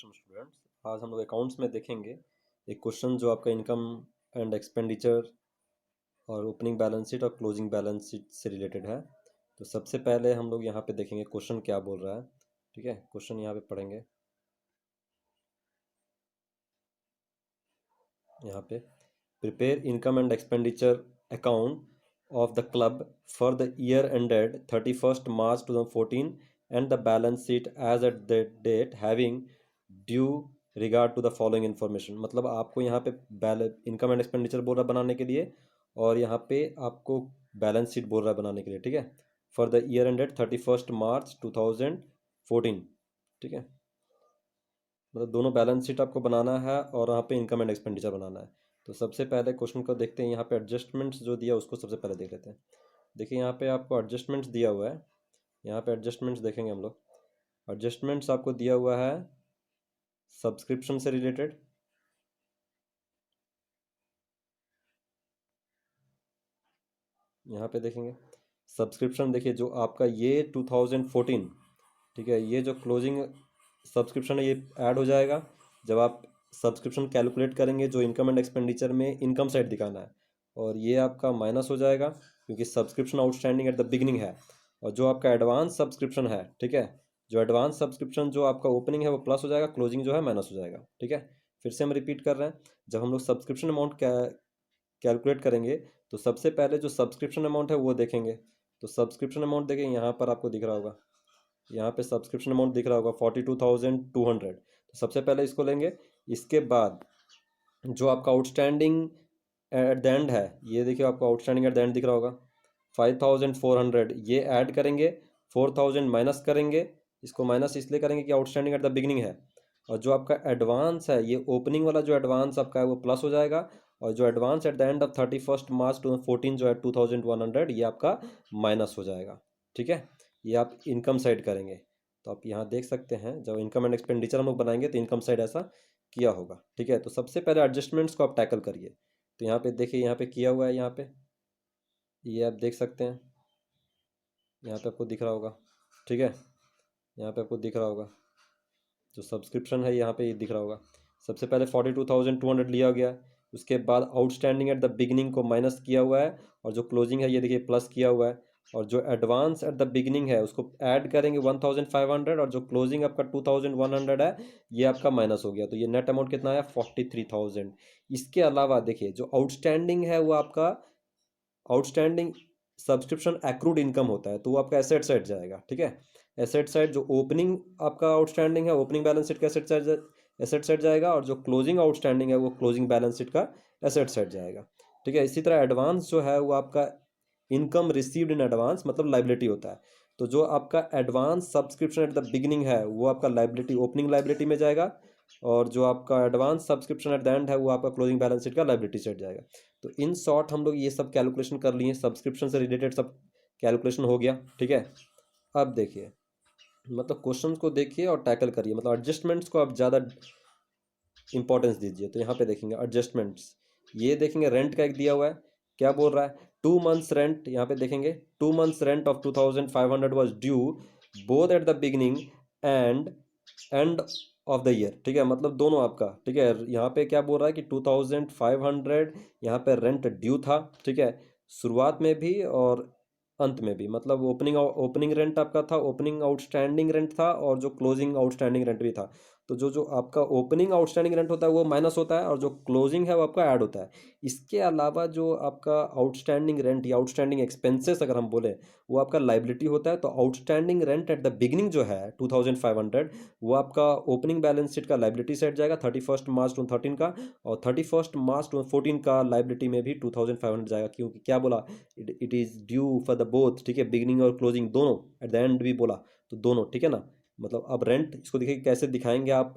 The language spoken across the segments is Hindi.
Question students. आज हम लोग अकाउंट्स में देखेंगे एक क्वेश्चन जो आपका इनकम एंड एक्सपेंडिचर और ओपनिंग बैलेंस शीट और क्लोजिंग बैलेंस शीट से रिलेटेड है। तो सबसे पहले हम लोग यहाँ पे देखेंगे क्वेश्चन क्या बोल रहा है। ठीक है, क्वेश्चन यहाँ पे पढ़ेंगे। यहाँ पे prepare income and expenditure account of the club for the year ended 31st March 2014 and the balance sheet as at that date having due regard to the following information। मतलब आपको यहाँ पे इनकम एंड एक्सपेंडिचर बोल रहा है बनाने के लिए, और यहाँ पे आपको बैलेंस शीट बोल रहा है बनाने के लिए। ठीक है, for the year ended 31st मार्च 2014। ठीक है, मतलब दोनों बैलेंस शीट आपको बनाना है और यहाँ पे इनकम एंड एक्सपेंडिचर बनाना है। तो सबसे पहले क्वेश्चन को देखते हैं। यहाँ पे एडजस्टमेंट्स जो दिया उसको सबसे पहले देख लेते हैं। देखिए यहाँ पे आपको एडजस्टमेंट्स दिया हुआ है। यहाँ पे एडजस्टमेंट्स देखेंगे हम लोग। एडजस्टमेंट्स आपको दिया हुआ है सब्सक्रिप्शन से रिलेटेड। यहाँ पे देखेंगे सब्सक्रिप्शन। देखिए जो आपका ये 2014, ठीक है, ये जो क्लोजिंग सब्सक्रिप्शन है ये ऐड हो जाएगा जब आप सब्सक्रिप्शन कैलकुलेट करेंगे। जो इनकम एंड एक्सपेंडिचर में इनकम साइड दिखाना है, और ये आपका माइनस हो जाएगा क्योंकि subscription outstanding at the beginning है। और जो आपका एडवांस सब्सक्रिप्शन है, ठीक है, जो एडवांस सब्सक्रिप्शन जो आपका ओपनिंग है वो प्लस हो जाएगा, क्लोजिंग जो है माइनस हो जाएगा। ठीक है, फिर से हम रिपीट कर रहे हैं। जब हम लोग सब्सक्रिप्शन अमाउंट कैलकुलेट करेंगे तो सबसे पहले जो सब्सक्रिप्शन अमाउंट है वो देखेंगे। तो सब्सक्रिप्शन अमाउंट देखें, यहाँ पर आपको दिख रहा होगा, यहाँ पे सब्सक्रिप्शन अमाउंट दिख रहा होगा 42,200। तो सबसे पहले इसको लेंगे। इसके बाद जो आपका आउटस्टैंडिंग एट द एंड है, ये देखिए आपको आउटस्टैंडिंग एट द एंड दिख रहा होगा 5,400, ये ऐड करेंगे। 4,000 माइनस करेंगे। इसको माइनस इसलिए करेंगे कि आउटस्टैंडिंग एट द बिगनिंग है। और जो आपका एडवांस है, ये ओपनिंग वाला जो एडवांस आपका है वो प्लस हो जाएगा। और जो advance at the end of 31st मार्च 2014 जो है 2,100, ये आपका माइनस हो जाएगा। ठीक है, ये आप इनकम साइड करेंगे। तो आप यहाँ देख सकते हैं जब इनकम एंड एक्सपेंडिचर हम लोग बनाएंगे तो इनकम साइड ऐसा किया होगा। ठीक है, तो सबसे पहले एडजस्टमेंट्स को आप टैकल करिए। तो यहाँ पे देखिए, यहाँ पे किया हुआ है, यहाँ पे ये आप देख सकते हैं, यहाँ पे आपको दिख रहा होगा। ठीक है, यहाँ पे आपको दिख रहा होगा जो सब्सक्रिप्शन है, यहाँ पे ये दिख रहा होगा। सबसे पहले 42,200 लिया गया, उसके बाद आउटस्टैंडिंग एट द बिगिनिंग को माइनस किया हुआ है, और जो क्लोजिंग है ये देखिए प्लस किया हुआ है। और जो एडवांस एट द बिगिनिंग है उसको ऐड करेंगे 1,500, और जो क्लोजिंग आपका 2,100 है ये आपका माइनस हो गया। तो ये नेट अमाउंट कितना आया 43,000। इसके अलावा देखिए जो आउटस्टैंडिंग है वो आपका आउटस्टैंडिंग सब्सक्रिप्शन एक्रूड इनकम होता है, तो वो आपका एसेट साइड जाएगा। ठीक है, एसेट साइड जो ओपनिंग आपका आउटस्टैंडिंग है ओपनिंग बैलेंस शीट का एसेट साइड जाएगा, और जो क्लोजिंग आउटस्टैंडिंग है वो क्लोजिंग बैलेंस शीट का एसेट साइड जाएगा। ठीक है, इसी तरह एडवांस जो है वो आपका इनकम रिसीव्ड इन एडवांस मतलब लाइबिलिटी होता है। तो जो आपका advance subscription at the beginning है वो आपका लाइबिलिटी ओपनिंग लाइबिलिटी में जाएगा, और जो आपका advance subscription at the end है वो आपका क्लोजिंग बैलेंस शीट का लाइबिलिटी साइड जाएगा। तो इन शॉर्ट हम लोग ये सब कैलकुलेशन कर लिए, सब्सक्रिप्शन से रिलेटेड सब कैलकुलेशन हो गया। ठीक है, अब देखिए मतलब क्वेश्चंस को देखिए और टैकल करिए, मतलब एडजस्टमेंट्स को आप ज़्यादा इंपॉर्टेंस दीजिए। तो यहाँ पे देखेंगे एडजस्टमेंट्स, ये देखेंगे रेंट का एक दिया हुआ है, क्या बोल रहा है 2 months रेंट। यहाँ पे देखेंगे 2 months rent of 2,500 was due both at the beginning and end of the year. ठीक है, मतलब दोनों आपका। ठीक है, यहाँ पे क्या बोल रहा है कि 2,500 यहाँ पे रेंट ड्यू था। ठीक है, शुरुआत में भी और अंत में भी, मतलब ओपनिंग रेंट आपका था, ओपनिंग आउटस्टैंडिंग रेंट था, और जो क्लोजिंग आउटस्टैंडिंग रेंट भी था। तो जो जो आपका ओपनिंग आउटस्टैंडिंग रेंट होता है वो माइनस होता है, और जो क्लोजिंग है वो आपका ऐड होता है। इसके अलावा जो आपका आउटस्टैंडिंग रेंट या आउटस्टैंडिंग एक्सपेंसेस अगर हम बोले वो आपका लाइबिलिटी होता है। तो outstanding rent at the beginning जो है 2,500 वो आपका ओपनिंग बैलेंस शीट का लाइबिलिटी साइड जाएगा 31st मार्च 2013 का, और 31st मार्च 2014 का लाइबिलिटी में भी 2,500 जाएगा, क्योंकि क्या बोला it is due for the both. ठीक है, बिगिनिंग और क्लोजिंग दोनों, एट द एंड भी बोला तो दोनों। ठीक है ना, मतलब अब रेंट इसको देखिए कैसे दिखाएंगे आप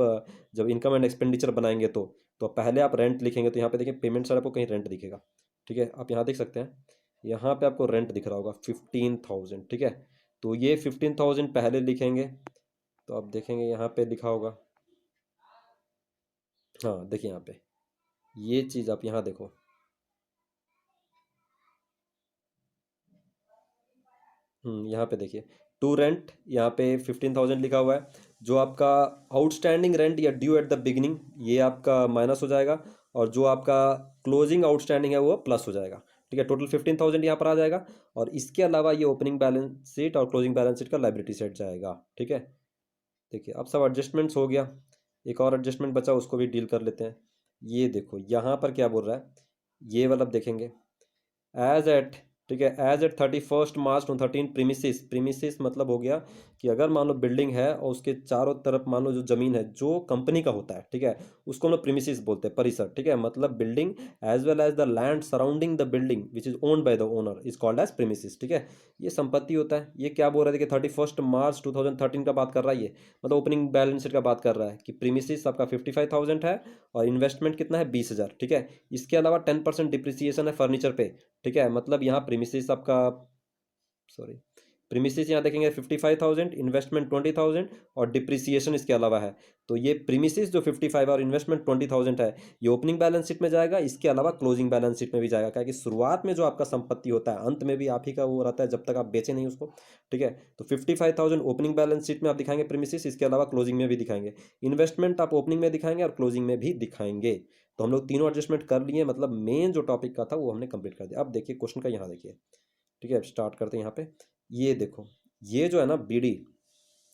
जब इनकम एंड एक्सपेंडिचर बनाएंगे तो पहले आप रेंट लिखेंगे। तो यहाँ पे देखिए पेमेंट साइड आपको कहीं रेंट दिखेगा। ठीक है, आप यहाँ देख सकते हैं, यहाँ पे आपको रेंट दिख रहा होगा 15,000। ठीक है, तो ये 15,000 पहले लिखेंगे। तो आप देखेंगे यहाँ पे लिखा होगा, हाँ देखिए यहाँ पे ये चीज़ आप यहाँ देखो, यहाँ पे देखिए टू रेंट, यहाँ पे 15,000 लिखा हुआ है। जो आपका आउटस्टैंडिंग रेंट या ड्यू एट द बिगिनिंग ये आपका माइनस हो जाएगा, और जो आपका क्लोजिंग आउटस्टैंडिंग है वो प्लस हो जाएगा। ठीक है, टोटल 15,000 यहाँ पर आ जाएगा। और इसके अलावा ये ओपनिंग बैलेंस शीट और क्लोजिंग बैलेंस शीट का लाइबिलिटी सेट जाएगा। ठीक है, देखिए अब सब एडजस्टमेंट्स हो गया। एक और एडजस्टमेंट बचा, उसको भी डील कर लेते हैं। ये देखो यहाँ पर क्या बोल रहा है, ये वाला देखेंगे। एज एट, ठीक है, एज एट 31 मार्च 2013 प्रीमिसिस, प्रीमिसिस मतलब हो गया कि अगर मान लो बिल्डिंग है और उसके चारों तरफ मान लो जो जमीन है जो कंपनी का होता है, ठीक है, उसको हम लोग प्रीमिसिस बोलते हैं, परिसर। ठीक है, मतलब building as well as the land surrounding the building which is owned by the owner is called as premises. ठीक है, ये संपत्ति होता है। ये क्या बोल रहे थे कि 31 मार्च 2013 का बात कर रहा है ये, मतलब ओपनिंग बैलेंस शीट का बात कर रहा है कि प्रीमिसिस आपका 55,000 है और इन्वेस्टमेंट कितना है 20,000। ठीक है, इसके अलावा 10% डिप्रिसिएशन है फर्नीचर पे। ठीक है, मतलब यहाँ प्रीमिसेस आपका, सॉरी, प्रीमिसेस यहाँ देखेंगे 55,000, इन्वेस्टमेंट 20,000 और डिप्रिसिएशन इसके अलावा है। तो ये प्रीमिसेस जो 55 और इन्वेस्टमेंट 20,000 है, ये ओपनिंग बैलेंस शीट में जाएगा, इसके अलावा क्लोजिंग बैलेंस शीट में भी जाएगा। क्या कि शुरुआत में जो आपका संपत्ति होता है अंत में भी आप ही का वो रहता है जब तक आप बेचे नहीं उसको। ठीक है, तो 55,000 ओपनिंग बैलेंस शीट में आप दिखाएंगे प्रीमिसेस, इसके अलावा क्लोजिंग में भी दिखाएंगे। इन्वेस्टमेंट आप ओपनिंग में दिखाएंगे और क्लोजिंग में भी दिखाएंगे। तो हम लोग तीनों एडजस्टमेंट कर लिए, मतलब मेन जो टॉपिक का था वो हमने कंप्लीट कर दिया। अब देखिए क्वेश्चन का, यहाँ देखिए। ठीक है, स्टार्ट करते हैं यहाँ पे। ये देखो, ये जो है ना बीडी,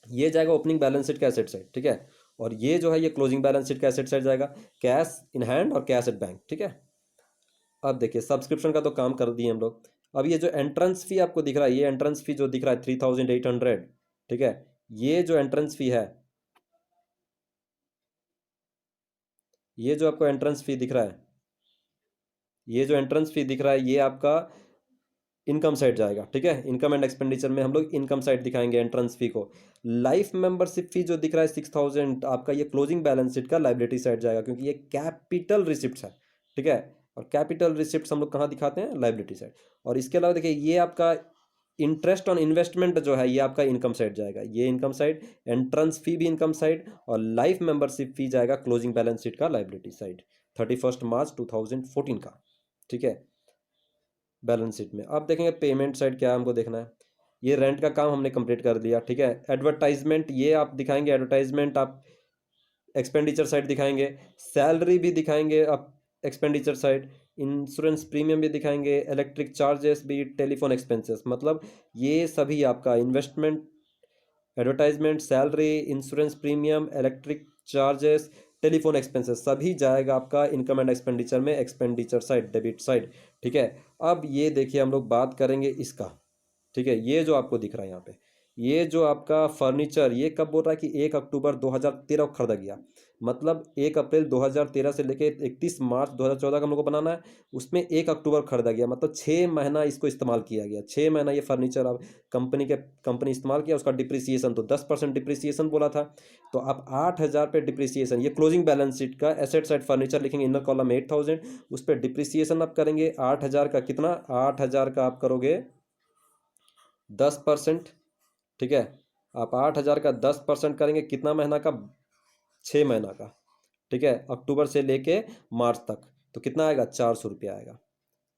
ये जाएगा ओपनिंग बैलेंस शीट का एसेट साइड। ठीक है, और ये जो है ये क्लोजिंग बैलेंस शीट का एसेट साइड जाएगा, कैश इन हैंड और कैश एट बैंक। ठीक है, अब देखिए सब्सक्रिप्शन का तो काम कर दिए हम लोग। अब ये जो एंट्रेंस फी आपको दिख रहा है, ये एंट्रेंस फी जो दिख रहा है 3,800। ठीक है, ये जो एंट्रेंस फी है, ये जो आपको एंट्रेंस फी दिख रहा है, ये जो एंट्रेंस फी दिख रहा है, ये आपका इनकम साइड जाएगा। ठीक है, इनकम एंड एक्सपेंडिचर में हम लोग इनकम साइड दिखाएंगे एंट्रेंस फी को। लाइफ मेंबरशिप फी जो दिख रहा है 6,000 आपका, ये क्लोजिंग बैलेंस शीट का लाइबिलिटी साइड जाएगा, क्योंकि ये कैपिटल रिसिप्ट है। ठीक है, और कैपिटल रिसिप्ट हम लोग कहाँ दिखाते हैं, लाइबिलिटी साइड। और इसके अलावा देखिए ये आपका इंटरेस्ट ऑन इन्वेस्टमेंट जो है ये आपका इनकम साइड जाएगा, ये इनकम साइड। एंट्रेंस फी भी इनकम साइड, और लाइफ मेंबरशिप फी जाएगा क्लोजिंग बैलेंस शीट का लाइबिलिटी साइड 31 मार्च 2014 का। ठीक है, बैलेंस शीट में अब देखेंगे पेमेंट साइड क्या हमको देखना है। ये रेंट का काम हमने कंप्लीट कर दिया। ठीक है, एडवर्टाइजमेंट ये आप दिखाएंगे, एडवर्टाइजमेंट आप एक्सपेंडिचर साइड दिखाएंगे। सैलरी भी दिखाएंगे आप एक्सपेंडिचर साइड। इंश्योरेंस प्रीमियम भी दिखाएंगे, इलेक्ट्रिक चार्जेस भी, टेलीफोन एक्सपेंसेस, मतलब ये सभी आपका investment, advertisement, salary, insurance premium, electric charges, telephone expenses सभी जाएगा आपका इनकम एंड एक्सपेंडिचर में, एक्सपेंडिचर साइड, डेबिट साइड। ठीक है, अब ये देखिए हम लोग बात करेंगे इसका। ठीक है, ये जो आपको दिख रहा है यहाँ पे, ये जो आपका फर्नीचर, ये कब बोल रहा है कि 1 अक्टूबर 2013 को खरीदा गया, मतलब 1 अप्रैल 2013 से लेके 31 मार्च 2014 का हम लोग को बनाना है। उसमें 1 अक्टूबर खरीदा गया, मतलब 6 महीना इसको इस्तेमाल किया गया। 6 महीना ये फर्नीचर अब कंपनी इस्तेमाल किया। उसका डिप्रिसिएशन तो 10% डिप्रिसिएशन बोला था, तो आप 8,000 पे डिप्रिसिएशन, ये क्लोजिंग बैलेंस शीट का एसेट साइड फर्नीचर लिखेंगे, इनर कॉलम 8,000, उस पर डिप्रिसिएशन आप करेंगे 8,000 का, कितना, 8,000 का आप करोगे 10%। ठीक है, आप 8,000 का 10% करेंगे, कितना महीना का, 6 महीना का। ठीक है, अक्टूबर से लेके मार्च तक, तो कितना आएगा, 400 रुपया आएगा।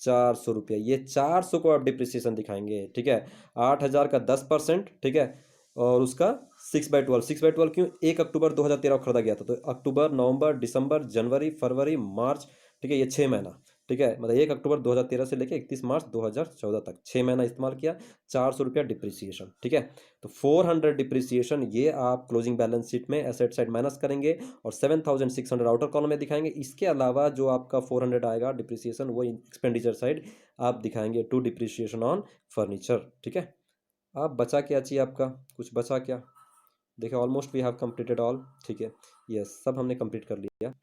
400 रुपया, ये 400 को आप डिप्रिसिएशन दिखाएंगे। ठीक है, 8,000 का 10%। ठीक है, और उसका 6/12, 6/12 क्यों, 1 अक्टूबर 2013 को खरीदा गया था, तो अक्टूबर, नवंबर, दिसंबर, जनवरी, फरवरी, मार्च। ठीक है, ये 6 महीना। ठीक है, मतलब 1 अक्टूबर 2013 से लेकर 31 मार्च 2014 तक 6 महीना इस्तेमाल किया, 400 रुपया डिप्रिसिएशन। ठीक है, तो 400 डिप्रिसिएशन ये आप क्लोजिंग बैलेंस शीट में एसेट साइड माइनस करेंगे, और 7,600 आउटर कॉलम में दिखाएंगे। इसके अलावा जो आपका 400 आएगा डिप्रिसिएशन, वो एक्सपेंडिचर साइड आप दिखाएंगे, टू डिप्रिसिएशन ऑन फर्नीचर। ठीक है, अब बचा क्या चाहिए आपका, कुछ बचा क्या, देखिए almost we have completed all. ठीक है, यस, सब हमने कंप्लीट कर लिया।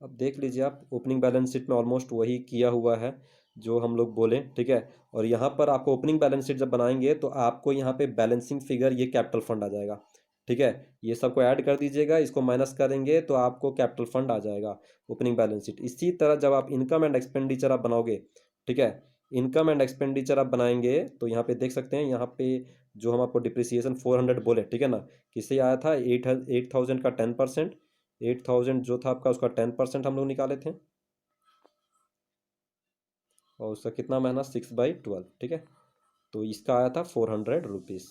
अब देख लीजिए आप, ओपनिंग बैलेंस शीट में ऑलमोस्ट वही किया हुआ है जो हम लोग बोले। ठीक है, और यहाँ पर आपको ओपनिंग बैलेंस शीट जब बनाएंगे तो आपको यहाँ पे बैलेंसिंग फिगर, ये कैपिटल फंड आ जाएगा। ठीक है, ये सबको ऐड कर दीजिएगा, इसको माइनस करेंगे तो आपको कैपिटल फंड आ जाएगा ओपनिंग बैलेंस शीट। इसी तरह जब आप इनकम एंड एक्सपेंडिचर आप बनाओगे, ठीक है, इनकम एंड एक्सपेंडिचर आप बनाएंगे तो यहाँ पे देख सकते हैं, यहाँ पे जो हम आपको डिप्रिसिएशन 400 बोले, ठीक है ना, किससे आया था, 8,000 का 10%, 8,000 जो था आपका उसका 10% हम लोग निकाले थे, और उसका कितना महीना, 6/12। ठीक है, तो इसका आया था 400 रुपीज़।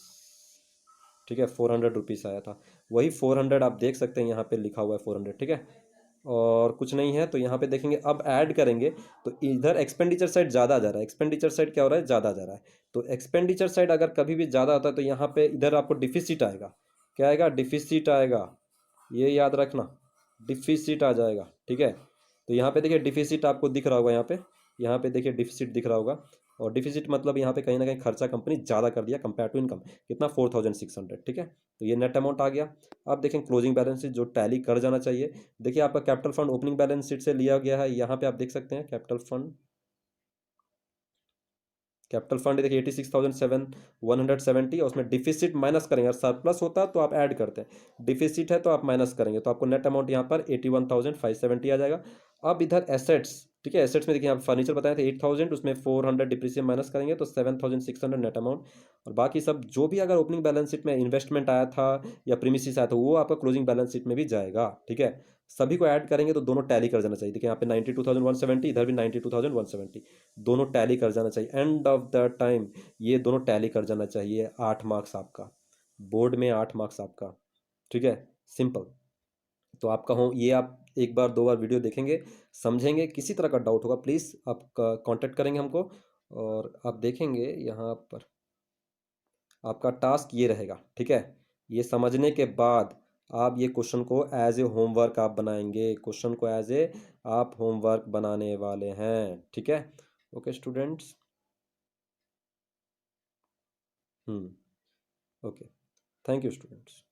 ठीक है, 400 रुपीज़ आया था। वही 400 आप देख सकते हैं यहाँ पे लिखा हुआ है 400, ठीक है। और कुछ नहीं है तो यहाँ पे देखेंगे, अब ऐड करेंगे तो इधर एक्सपेंडिचर साइड ज़्यादा जा रहा है। एक्सपेंडिचर साइड क्या हो रहा है, ज़्यादा जा रहा है। तो एक्सपेंडिचर साइड अगर कभी भी ज़्यादा होता है तो यहाँ पे इधर आपको डिफिसिट आएगा। क्या आएगा, डिफिसिट आएगा, ये याद रखना, डिफिसिट आ जाएगा, ठीक है। तो यहाँ पे देखिए डिफिसिट आपको दिख रहा होगा, यहाँ पे देखिए डिफिसिट दिख रहा होगा। और डिफिसिट मतलब यहाँ पे कहीं ना कहीं खर्चा कंपनी ज़्यादा कर दिया कंपेयर टू इनकम। कितना, 4600, ठीक है। तो ये नेट अमाउंट आ गया। अब देखें क्लोजिंग बैलेंस शीट जो टैली कर जाना चाहिए। देखिए आपका capital fund opening balance sheet से लिया गया है, यहाँ पे आप देख सकते हैं कैपिटल फंड देखिए 86,170, और उसमें डिफिसिट माइनस करेंगे। अगर सरप्लस होता तो आप ऐड करते हैं, डिफिसिट है तो आप माइनस करेंगे, तो आपको नेट अमाउंट यहाँ पर 81,570 आ जाएगा। अब इधर एसेट्स, ठीक है, एसेट्स में देखिए यहाँ फर्नीचर बताए थे 8,000, उसमें 400 डिप्रिसिएशन माइनस करेंगे तो 7,600 नेट अमाउंट। और बाकी सब जो भी अगर ओपनिंग बैलेंस शीट में इन्वेस्टमेंट आया था या प्रीमिसिस आया था वो आपका क्लोजिंग बैलेंस शीट में भी जाएगा, ठीक है। सभी को ऐड करेंगे तो दोनों टैली कर जाना चाहिए। देखिए यहाँ पे 92,170, इधर भी 92,170, दोनों टैली कर जाना चाहिए एंड ऑफ द टाइम। ये दोनों टैली कर जाना चाहिए, 8 मार्क्स आपका, बोर्ड में 8 मार्क्स आपका, ठीक है, सिंपल। तो आपका हो ये, आप एक बार दो बार वीडियो देखेंगे, समझेंगे। किसी तरह का डाउट होगा प्लीज़ आप कांटेक्ट करेंगे हमको। और आप देखेंगे यहाँ पर आपका टास्क ये रहेगा, ठीक है। ये समझने के बाद आप ये क्वेश्चन को एज ए होमवर्क आप बनाएंगे, क्वेश्चन को एज ए आप होमवर्क बनाने वाले हैं, ठीक है। Okay students. Hmm. Okay, thank you students.